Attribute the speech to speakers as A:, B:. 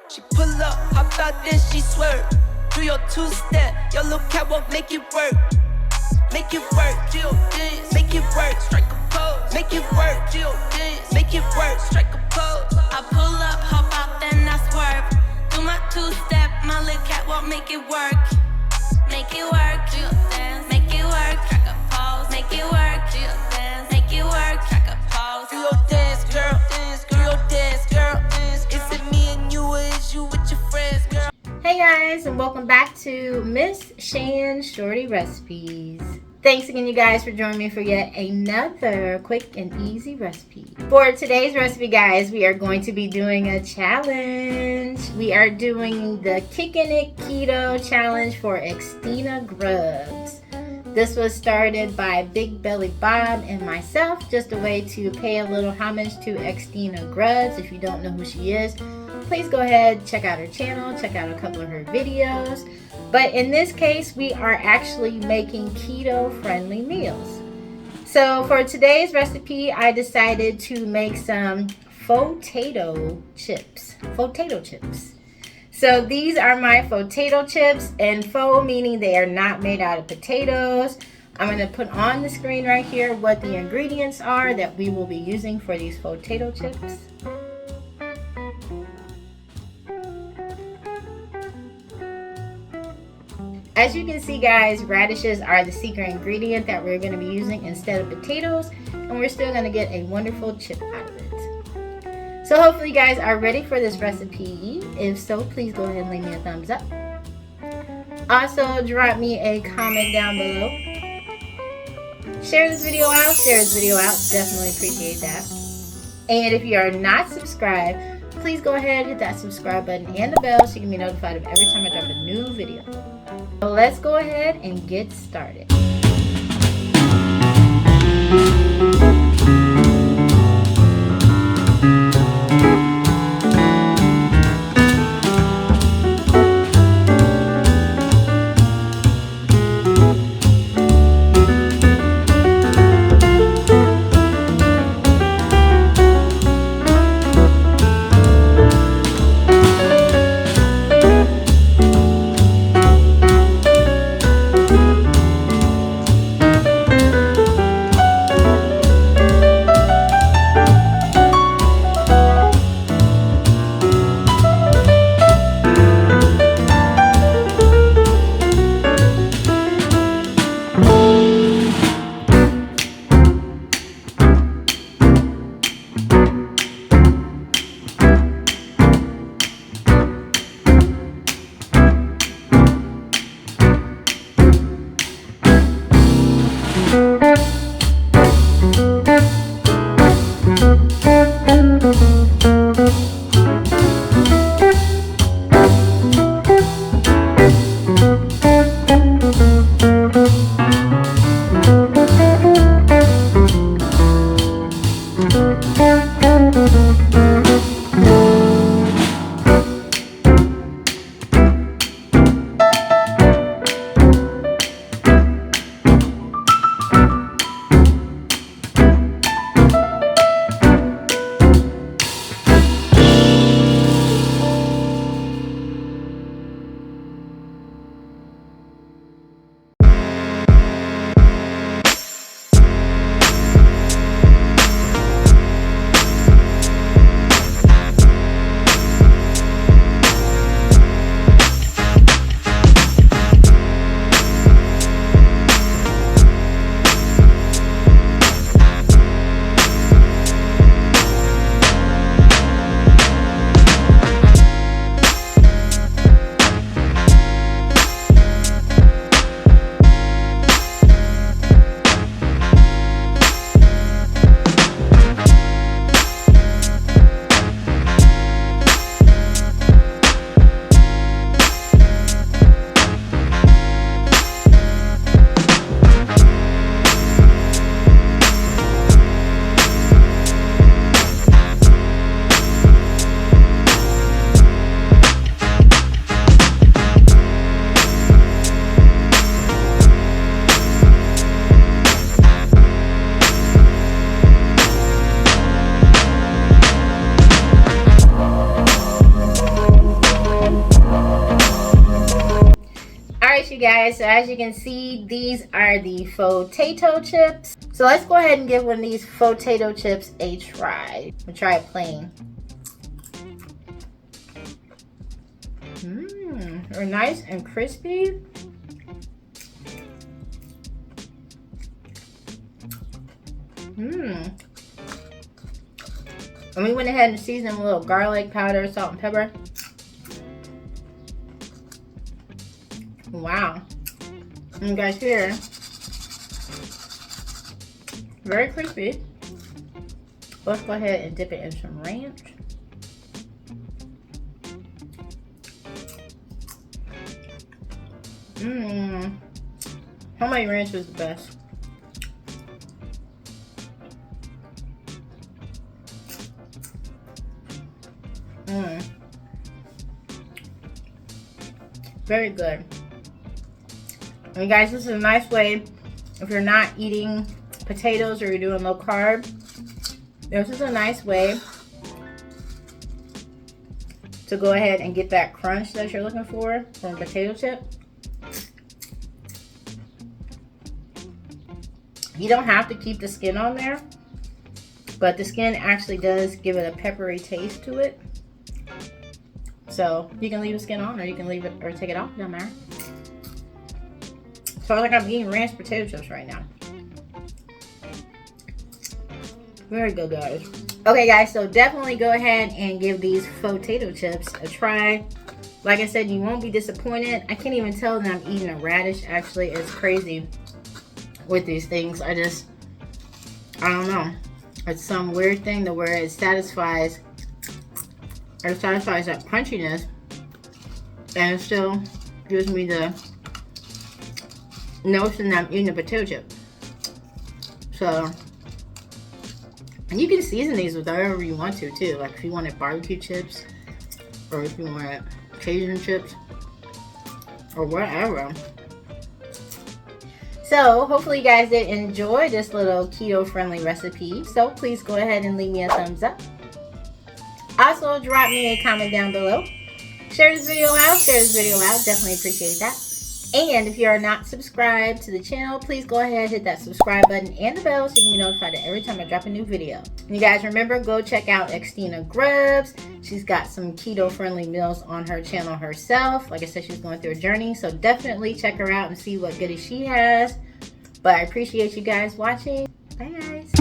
A: She pull up, hop out, then she swerve. Do your two-step, your little catwalk, make it work. Make it work, Jill dance, make it work, strike a pose. Make it work, Jill dance, make it work, strike a pose.
B: I pull up, hop out, then I swerve. Do my two-step, my little catwalk, make it work. Make it work, Jill dance, make it work, strike a pose. Make it work, Jill dance, make it work, strike a pose.
A: Do your dance, girl, dance, do your dance, girl, dance. Is it me and you, or is you with your friends, girl?
C: Hey guys, and welcome back to Miss Shan's Shorty Recipes. Thanks again, you guys, for joining me for yet another quick and easy recipe. For today's recipe, guys, we are going to be doing a challenge. We are doing the Kickin' Keto challenge for Xtina Grubs. This was started by Big Belly Bob and myself, just a way to pay a little homage to Xtina Grubs. If you don't know who she is, please go ahead, check out her channel, check out a couple of her videos. But in this case, we are actually making keto-friendly meals. So for today's recipe, I decided to make some Fauxtato chips. Fauxtato chips. So these are my Fauxtato chips, and faux meaning they are not made out of potatoes. I'm going to put on the screen right here what the ingredients are that we will be using for these Fauxtato chips. As you can see, guys, radishes are the secret ingredient that we're going to be using instead of potatoes, and we're still going to get a wonderful chip out of it. So hopefully you guys are ready for this recipe. If so, please go ahead and leave me a thumbs up. Also, drop me a comment down below. Share this video out, definitely appreciate that. And if you are not subscribed, please go ahead, hit that subscribe button and the bell so you can be notified of every time I drop a new video. So let's go ahead and get started. you guys. So as you can see, these are the Fauxtato chips. So let's go ahead and give one of these Fauxtato chips a try. We'll try it plain. They're nice and crispy. And we went ahead and seasoned them with a little garlic powder, salt and pepper. Wow. And you guys here, very crispy. Let's go ahead and dip it in some ranch. Homemade ranch is the best. Very good. And guys, this is a nice way if you're not eating potatoes or you're doing low carb. This is a nice way to go ahead and get that crunch that you're looking for from a potato chip. You don't have to keep the skin on there, but the skin actually does give it a peppery taste to it. So you can leave the skin on, or you can leave it or take it off, doesn't matter. So like I'm eating ranch potato chips right now. Very good, guys. Okay, guys, so definitely go ahead and give these Fauxtato chips a try. Like I said, you won't be disappointed. I can't even tell that I'm eating a radish. Actually, it's crazy with these things. I don't know. It's some weird thing to where it satisfies that crunchiness, and it still gives me the notion that I'm eating a potato chip. So, and you can season these with whatever you want to too. Like if you wanted barbecue chips, or if you wanted Cajun chips, or whatever. So hopefully you guys did enjoy this little keto friendly recipe. So please go ahead and leave me a thumbs up. Also drop me a comment down below. Share this video out. Definitely appreciate that. And if you are not subscribed to the channel, please go ahead, hit that subscribe button and the bell so you can be notified every time I drop a new video. And you guys remember, go check out Xtina Grubs. She's got some keto friendly meals on her channel herself. Like I said, she's going through a journey, so definitely check her out and see what goodies she has. But I appreciate you guys watching. Bye guys.